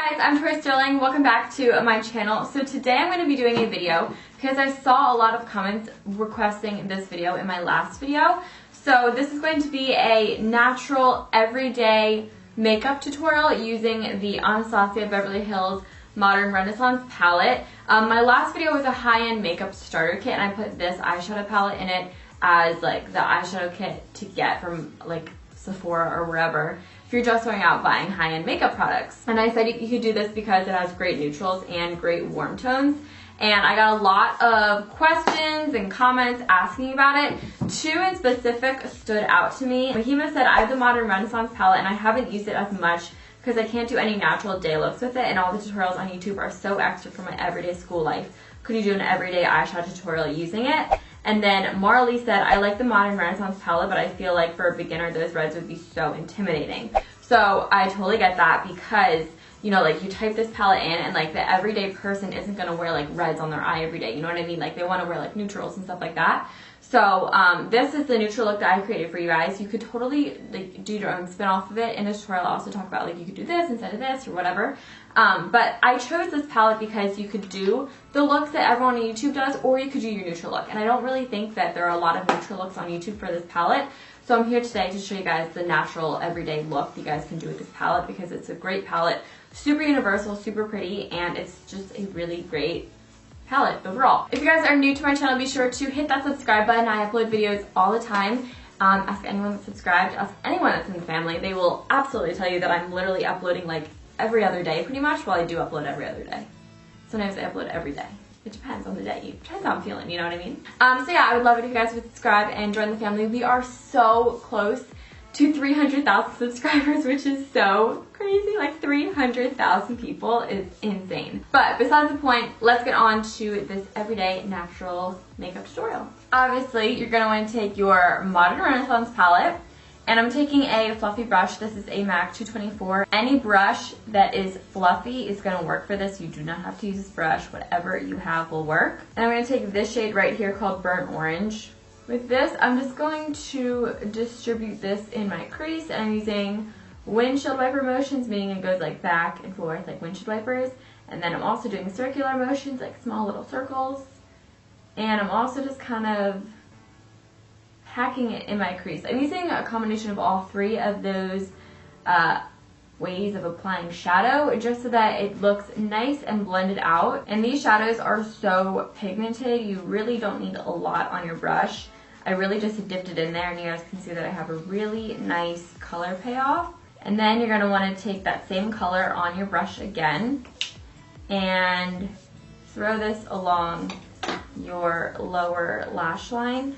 Guys, I'm Tori Sterling. Welcome back to my channel. So today I'm going to be doing a video because I saw a lot of comments requesting this video in my last video. So this is going to be a natural, everyday makeup tutorial using the Anastasia Beverly Hills Modern Renaissance palette. My last video was a high-end makeup starter kit, and I put this eyeshadow palette in it as like the eyeshadow kit to get from like Sephora or wherever if you're just going out buying high-end makeup products. And I said you could do this because it has great neutrals and great warm tones. And I got a lot of questions and comments asking about it. Two in specific stood out to me. Mahima said, I have the Modern Renaissance palette and I haven't used it as much because I can't do any natural day looks with it, and all the tutorials on YouTube are so extra for my everyday school life. Could you do an everyday eyeshadow tutorial using it? And then Marley said, I like the Modern Renaissance palette, but I feel like for a beginner, those reds would be so intimidating. So I totally get that because, you know, like you type this palette in and like the everyday person isn't going to wear like reds on their eye every day. You know what I mean? Like they want to wear like neutrals and stuff like that. So this is the neutral look that I created for you guys. You could totally like do your own spin off of it. In this tutorial, I'll also talk about like you could do this instead of this or whatever. But I chose this palette because you could do the looks that everyone on YouTube does, or you could do your neutral look. And I don't really think that there are a lot of neutral looks on YouTube for this palette. So I'm here today to show you guys the natural everyday look you guys can do with this palette because it's a great palette, super universal, super pretty, and it's just a really great palette overall. If you guys are new to my channel, be sure to hit that subscribe button. I upload videos all the time. Ask anyone that's subscribed, ask anyone that's in the family. They will absolutely tell you that I'm literally uploading like every other day pretty much. Well, I do upload every other day. Sometimes I upload every day. It depends on the day. It depends how I'm feeling, you know what I mean? So yeah, I would love it if you guys would subscribe and join the family. We are so close to 300,000 subscribers, which is so crazy. Like 300,000 people is insane. But besides the point, let's get on to this everyday natural makeup tutorial. Obviously, you're gonna want to take your Modern Renaissance palette, and I'm taking a fluffy brush. This is a MAC 224. Any brush that is fluffy is gonna work for this. You do not have to use this brush. Whatever you have will work. And I'm gonna take this shade right here called Burnt Orange. With this, I'm just going to distribute this in my crease, and I'm using windshield wiper motions, meaning it goes like back and forth like windshield wipers. And then I'm also doing circular motions, like small little circles. And I'm also just kind of packing it in my crease. I'm using a combination of all three of those ways of applying shadow just so that it looks nice and blended out. And these shadows are so pigmented, you really don't need a lot on your brush. I really just dipped it in there, and you guys can see that I have a really nice color payoff. And then you're going to want to take that same color on your brush again and throw this along your lower lash line.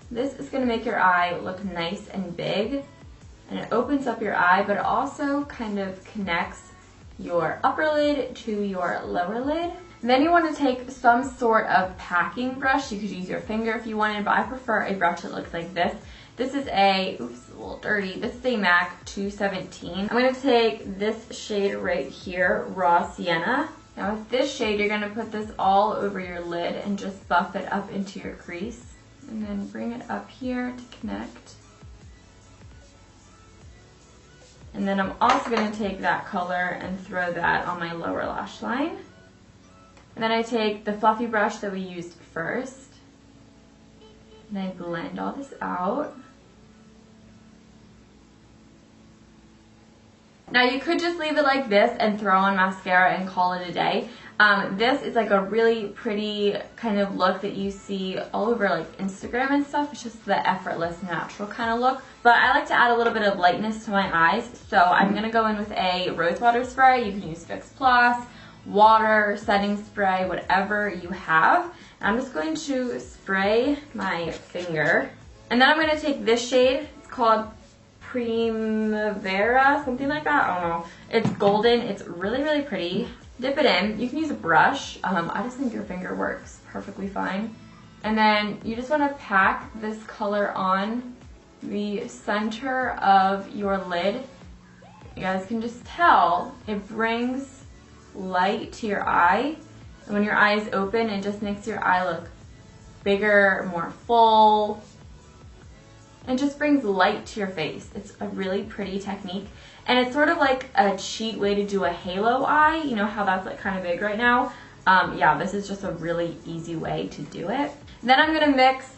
This is going to make your eye look nice and big, and it opens up your eye, but it also kind of connects your upper lid to your lower lid. And then you want to take some sort of packing brush. You could use your finger if you wanted, but I prefer a brush that looks like this. This is a, oops, a little dirty. This is a MAC 217. I'm going to take this shade right here, Raw Sienna. Now with this shade, you're going to put this all over your lid and just buff it up into your crease. And then bring it up here to connect. And then I'm also going to take that color and throw that on my lower lash line. And then I take the fluffy brush that we used first, and I blend all this out. Now you could just leave it like this and throw on mascara and call it a day. This is like a really pretty kind of look that you see all over like Instagram and stuff. It's just the effortless, natural kind of look. But I like to add a little bit of lightness to my eyes. So I'm going to go in with a rose water spray. You can use Fix Plus, water, setting spray, whatever you have. I'm just going to spray my finger. And then I'm going to take this shade. It's called Primavera, something like that. I don't know. It's golden. It's really, really pretty. Dip it in. You can use a brush. I just think your finger works perfectly fine. And then you just want to pack this color on the center of your lid. You guys can just tell it brings light to your eye. And when your eye is open, it just makes your eye look bigger, more full. and just brings light to your face. It's a really pretty technique, and it's sort of like a cheat way to do a halo eye. You know how that's like kind of big right now? Yeah, this is just a really easy way to do it. Then I'm gonna mix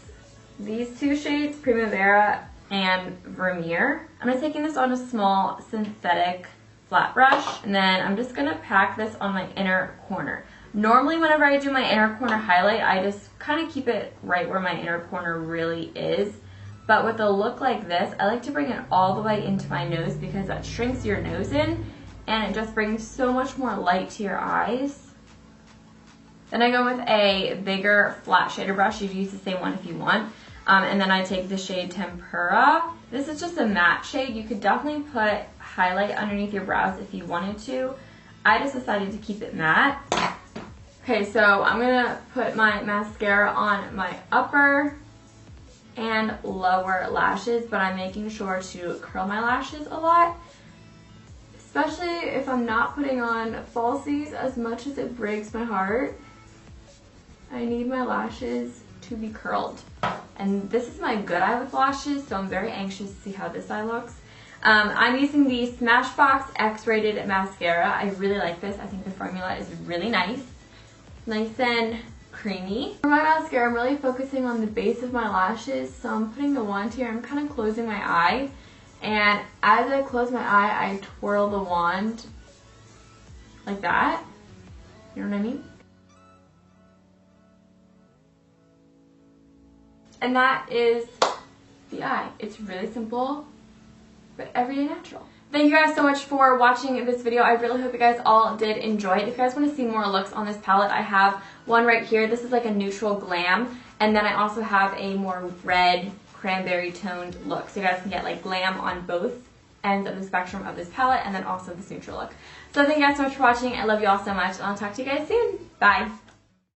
these two shades, Primavera and Vermeer. I'm taking this on a small synthetic flat brush, and then I'm just gonna pack this on my inner corner. Normally whenever I do my inner corner highlight, I just kind of keep it right where my inner corner really is. But with a look like this, I like to bring it all the way into my nose because that shrinks your nose in and it just brings so much more light to your eyes. Then I go with a bigger flat shader brush. You can use the same one if you want. And then I take the shade Tempera. This is just a matte shade. You could definitely put highlight underneath your brows if you wanted to. I just decided to keep it matte. Okay, so I'm gonna put my mascara on my upper and lower lashes, but I'm making sure to curl my lashes a lot, especially if I'm not putting on falsies. As much as it breaks my heart, I need my lashes to be curled. And this is my good eye with lashes, so I'm very anxious to see how this eye looks. I'm using the Smashbox X-Rated Mascara. I really like this. I think the formula is really nice. Nice and creamy. For my mascara, I'm really focusing on the base of my lashes, so I'm putting the wand here. I'm kind of closing my eye, and as I close my eye, I twirl the wand like that. You know what I mean? And that is the eye. It's really simple, but everyday natural. Thank you guys so much for watching this video. I really hope you guys all did enjoy it. If you guys want to see more looks on this palette, I have one right here. This is like a neutral glam. And then I also have a more red cranberry toned look. So you guys can get like glam on both ends of the spectrum of this palette, and then also this neutral look. So thank you guys so much for watching. I love you all so much, and I'll talk to you guys soon. Bye.